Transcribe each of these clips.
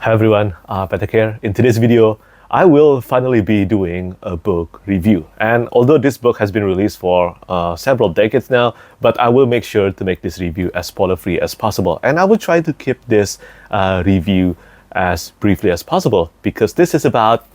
Hi everyone, Petrik here. In today's video, I will finally be doing a book review. And although this book has been released for several decades now, but I will make sure to make this review as spoiler-free as possible. And I will try to keep this review as briefly as possible because this is about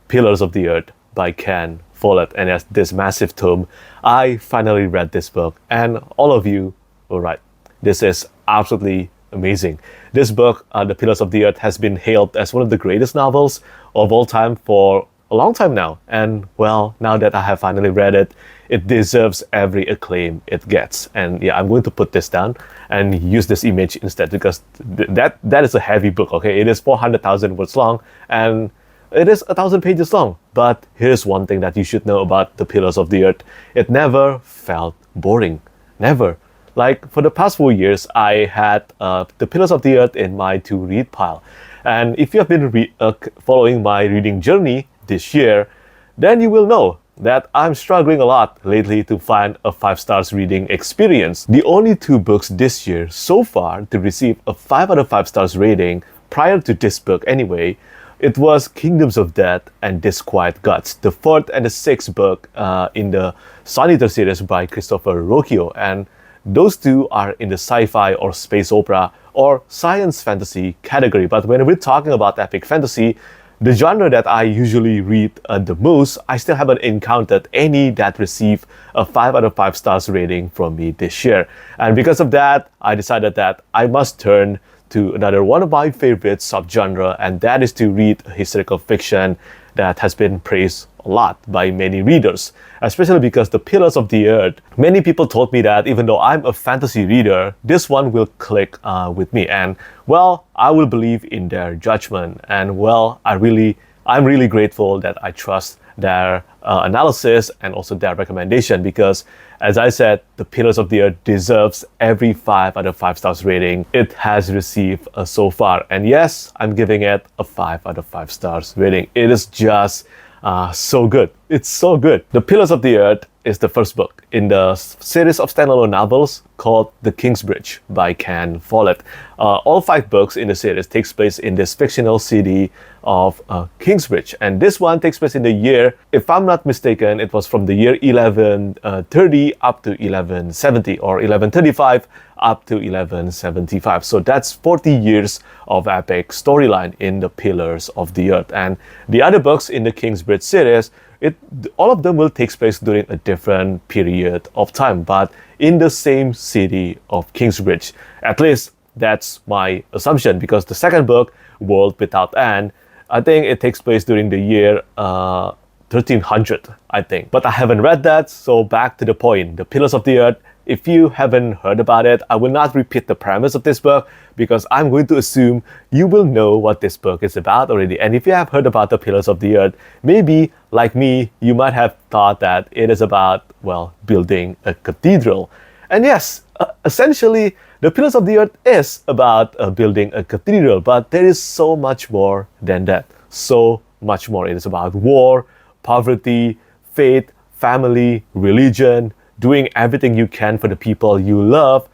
Pillars of the Earth by Ken Follet. And as this massive tome, I finally read this book. And all of you were right. This is absolutely amazing. This book, The Pillars of the Earth, has been hailed as one of the greatest novels of all time for a long time now. And well, now that I have finally read it, it deserves every acclaim it gets. And yeah, I'm going to put this down and use this image instead because that is a heavy book, okay? It is 400,000 words long and it is 1,000 pages long. But here's one thing that you should know about The Pillars of the Earth. It never felt boring. Never. Like for the past 4 years, I had The Pillars of the Earth in my to-read pile. And if you have been following my reading journey this year, then you will know that I'm struggling a lot lately to find a 5-star reading experience. The only 2 books this year so far to receive a 5 out of 5 stars rating prior to this book anyway, it was Kingdoms of Death and Disquiet Gods, the 4th and the 6th book in the Sun Eater series by Christopher Rocchio. And those 2 are in the sci-fi or space opera or science fantasy category. But when we're talking about epic fantasy, the genre that I usually read the most, I still haven't encountered any that receive a 5 out of 5 stars rating from me this year. And because of that, I decided that I must turn to another one of my favorite subgenre, and that is to read historical fiction that has been praised a lot by many readers, especially because The Pillars of the Earth, many people told me that even though I'm a fantasy reader, this one will click with me. And well, I will believe in their judgment. And well, I'm really grateful that I trust their analysis and also their recommendation because, as I said, The Pillars of the Earth deserves every 5 out of 5 stars rating it has received so far. And yes, I'm giving it a 5 out of 5 stars rating. It is just so good. It's so good. The Pillars of the Earth is the first book in the series of standalone novels called The Kingsbridge by Ken Follet. All 5 books in the series takes place in this fictional city of Kingsbridge. And this one takes place in the year, if I'm not mistaken, it was from the year 1130 up to 1170 or 1135 up to 1175. So that's 40 years of epic storyline in The Pillars of the Earth. And the other books in the Kingsbridge series, all of them will take place during a different period of time, but in the same city of Kingsbridge. At least that's my assumption, because the second book, World Without End, I think it takes place during the year 1300, I think. But I haven't read that, so back to the point. The Pillars of the Earth, if you haven't heard about it, I will not repeat the premise of this book because I'm going to assume you will know what this book is about already. And if you have heard about The Pillars of the Earth, maybe, like me, you might have thought that it is about, well, building a cathedral. And yes, essentially, The Pillars of the Earth is about building a cathedral, but there is so much more than that. So much more. It is about war, poverty, faith, family, religion, doing everything you can for the people you love,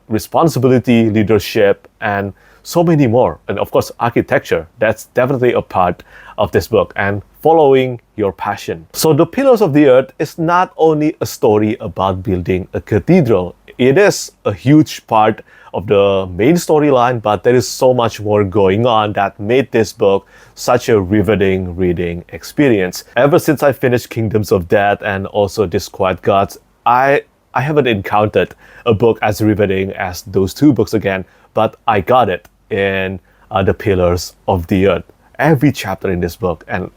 responsibility, leadership, and so many more. And of course, architecture. That's definitely a part of this book, and following your passion. So The Pillars of the Earth is not only a story about building a cathedral. It is a huge part of the main storyline, but there is so much more going on that made this book such a riveting reading experience. Ever since I finished Kingdoms of Death and also Disquiet Gods, I haven't encountered a book as riveting as those 2 books again, but I got it in The Pillars of the Earth. Every chapter in this book, and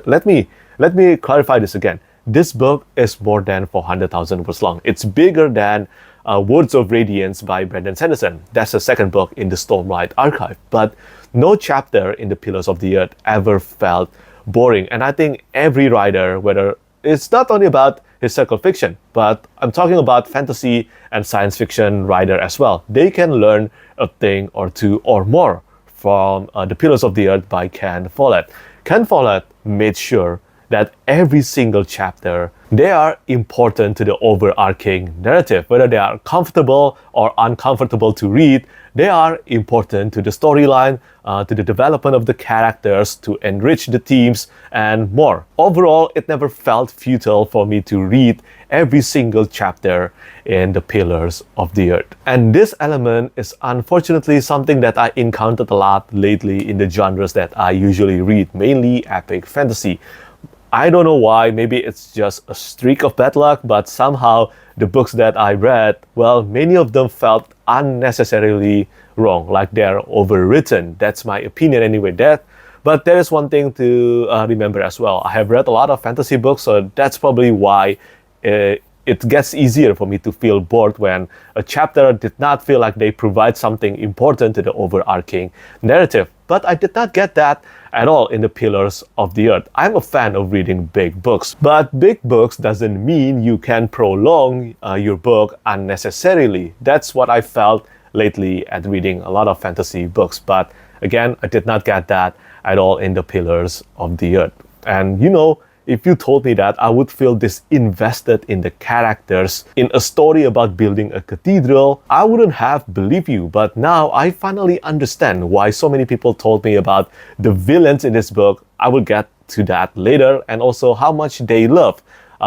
let me clarify this again. This book is more than 400,000 words long. It's bigger than Words of Radiance by Brandon Sanderson. That's the second book in the Stormlight archive. But no chapter in The Pillars of the Earth ever felt boring. And I think every writer, whether it's not only about historical fiction, but I'm talking about fantasy and science fiction writer as well, they can learn a thing or 2 or more from The Pillars of the Earth by Ken Follet. Ken Follet made sure that every single chapter They are important to the overarching narrative. Whether they are comfortable or uncomfortable to read, they are important to the storyline, to the development of the characters, to enrich the themes, and more. Overall, it never felt futile for me to read every single chapter in the Pillars of the Earth. And this element is unfortunately something that I encountered a lot lately in the genres that I usually read, mainly epic fantasy. I don't know why, maybe it's just a streak of bad luck, but somehow the books that I read, well, many of them felt unnecessarily wrong, like they're overwritten. That's my opinion anyway. But there is one thing to remember as well. I have read a lot of fantasy books, so that's probably why it gets easier for me to feel bored when a chapter did not feel like they provide something important to the overarching narrative. But I did not get that at all in the Pillars of the Earth. I'm a fan of reading big books, but big books doesn't mean you can prolong your book unnecessarily. That's what I felt lately at reading a lot of fantasy books. But again, I did not get that at all in the Pillars of the Earth. And you know, if you told me that, I would feel disinvested in the characters in a story about building a cathedral, I wouldn't have believed you. But now I finally understand why so many people told me about the villains in this book. I will get to that later, and also how much they love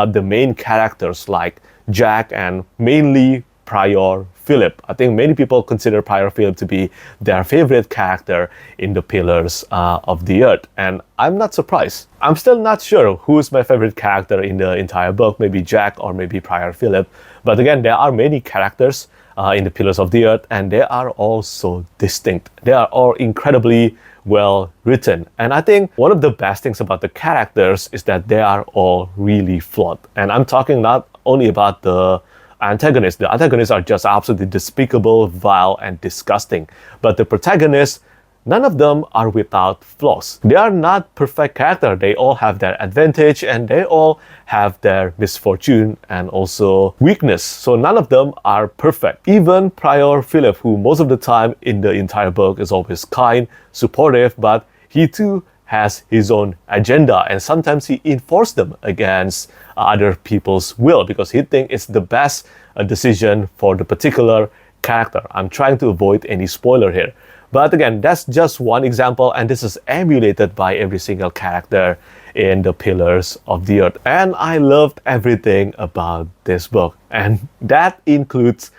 the main characters like Jack and mainly Prior Philip. I think many people consider Prior Philip to be their favorite character in the Pillars of the Earth, and I'm not surprised. I'm still not sure who's my favorite character in the entire book, maybe Jack or maybe Prior Philip. But again, there are many characters in the Pillars of the Earth, and they are all so distinct. They are all incredibly well written. And I think one of the best things about the characters is that they are all really flawed. And I'm talking not only about the antagonists. The antagonists are just absolutely despicable, vile, and disgusting. But the protagonists, none of them are without flaws. They are not perfect characters. They all have their advantage and they all have their misfortune and also weakness. So none of them are perfect. Even Prior Philip, who most of the time in the entire book is always kind, supportive, but he too has his own agenda, and sometimes he enforces them against other people's will because he thinks it's the best decision for the particular character. I'm trying to avoid any spoiler here. But again, that's just one example, and this is emulated by every single character in the Pillars of the Earth. And I loved everything about this book. And that includes,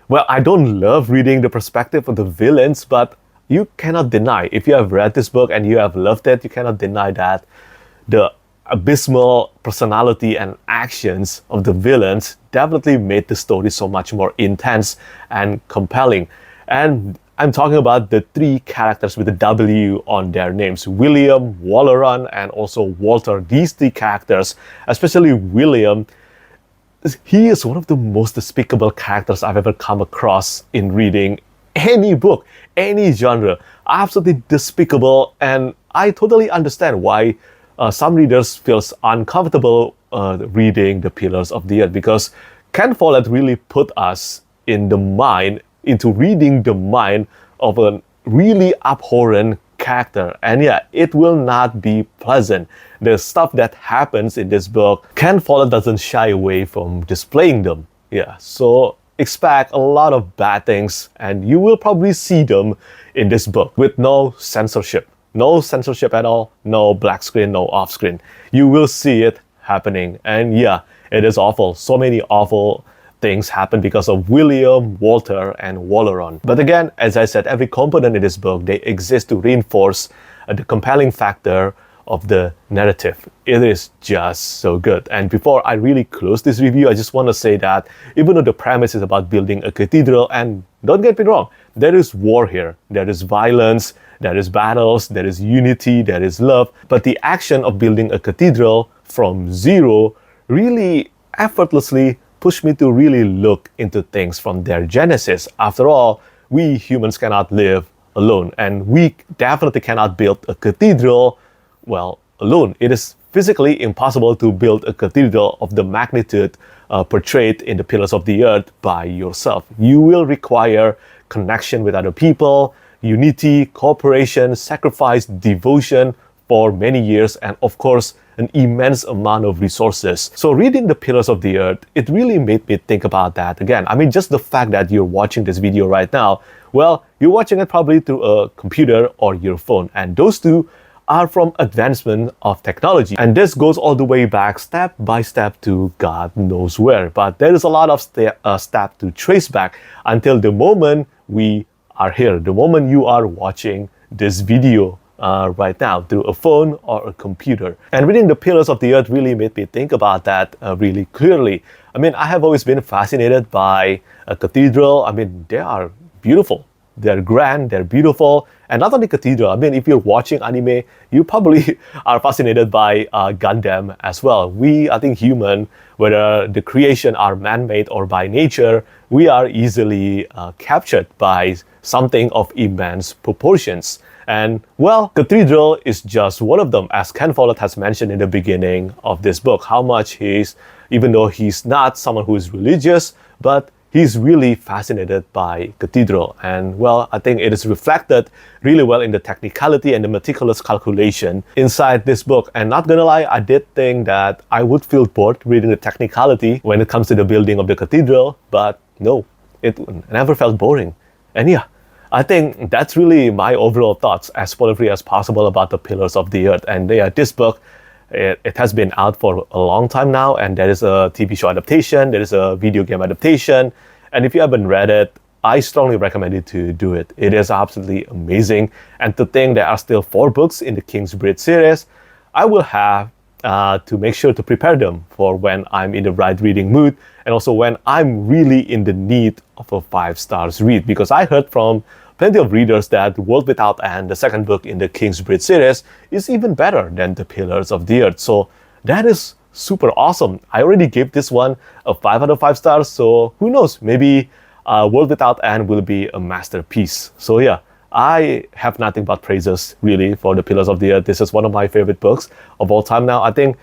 well, I don't love reading the perspective of the villains, but you cannot deny, if you have read this book and you have loved it, you cannot deny that the abysmal personality and actions of the villains definitely made the story so much more intense and compelling. And I'm talking about the three characters with the W on their names: William, Walleran, and also Walter. These three characters, especially William, he is one of the most despicable characters I've ever come across in reading any book, any genre. Absolutely despicable, and I totally understand why some readers feels uncomfortable reading the Pillars of the Earth, because Ken Follet really put us into reading the mind of a really abhorrent character. And yeah, it will not be pleasant. The stuff that happens in this book, Ken Follet doesn't shy away from displaying them. Yeah, so expect a lot of bad things, and you will probably see them in this book with no censorship. No censorship at all, no black screen, no off screen. You will see it happening, and yeah, it is awful. So many awful things happen because of William, Walter, and Walleran. But again, as I said, every component in this book, they exist to reinforce the compelling factor of the narrative. It is just so good. And before I really close this review, I just want to say that even though the premise is about building a cathedral, and don't get me wrong, there is war here, there is violence, there is battles, there is unity, there is love, but the action of building a cathedral from zero really effortlessly pushed me to really look into things from their genesis. After all, we humans cannot live alone, and we definitely cannot build a cathedral, well, alone. It is physically impossible to build a cathedral of the magnitude portrayed in the Pillars of the Earth by yourself. You will require connection with other people, unity, cooperation, sacrifice, devotion for many years, and of course, an immense amount of resources. So reading The Pillars of the Earth, it really made me think about that again. I mean, just the fact that you're watching this video right now, well, you're watching it probably through a computer or your phone, and those two are from advancement of technology. And this goes all the way back step by step to God knows where. But there is a lot of step to trace back until the moment we are here, the moment you are watching this video right now through a phone or a computer. And reading The Pillars of the Earth really made me think about that really clearly. I mean, I have always been fascinated by a cathedral. I mean, they are beautiful. They're grand, they're beautiful. And not only cathedral, I mean, if you're watching anime, you probably are fascinated by Gundam as well. We, I think human, whether the creation are man-made or by nature, we are easily captured by something of immense proportions. And well, cathedral is just one of them, as Ken Follet has mentioned in the beginning of this book, how much he's, even though he's not someone who is religious, but he's really fascinated by cathedral. And well, I think it is reflected really well in the technicality and the meticulous calculation inside this book. And not gonna lie, I did think that I would feel bored reading the technicality when it comes to the building of the cathedral, but no, it never felt boring. And yeah, I think that's really my overall thoughts, as spoiler-free as possible, about The Pillars of the Earth. And yeah, this book, it has been out for a long time now, and there is a TV show adaptation, there is a video game adaptation, and if you haven't read it, I strongly recommend you to do it. It is absolutely amazing. And to think there are still 4 books in the Kingsbridge series, I will have to make sure to prepare them for when I'm in the right reading mood, and also when I'm really in the need of a 5 stars read, because I heard from plenty of readers that World Without End, the second book in the Kingsbridge series, is even better than The Pillars of the Earth. So that is super awesome. I already gave this one a 5 out of 5 stars, so who knows, maybe World Without End will be a masterpiece. So yeah, I have nothing but praises really for The Pillars of the Earth. This is one of my favorite books of all time now. I think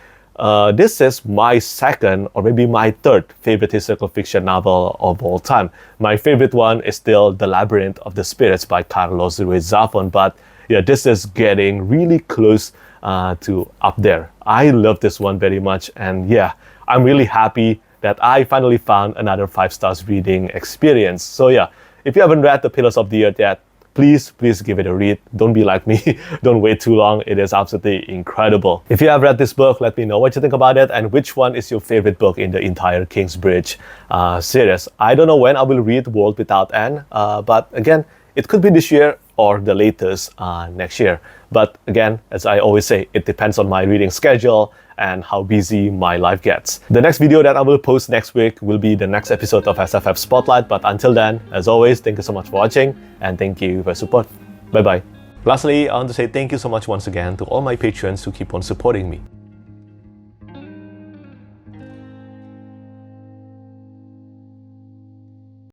this is my second or maybe my third favorite historical fiction novel of all time. My favorite one is still The Labyrinth of the Spirits by Carlos Ruiz Zafón, but yeah, this is getting really close to up there. I love this one very much, and yeah, I'm really happy that I finally found another 5 stars reading experience. So yeah, if you haven't read The Pillars of the Earth yet, please give it a read. Don't be like me. Don't wait too long. It is absolutely incredible. If you have read this book, let me know what you think about it and which one is your favorite book in the entire Kingsbridge series. I don't know when I will read World Without End, but again, it could be this year or the latest next year. But again, as I always say, it depends on my reading schedule and how busy my life gets. The next video that I will post next week will be the next episode of SFF Spotlight. But until then, as always, thank you so much for watching and thank you for your support. Bye bye. Lastly, I want to say thank you so much once again to all my patrons who keep on supporting me.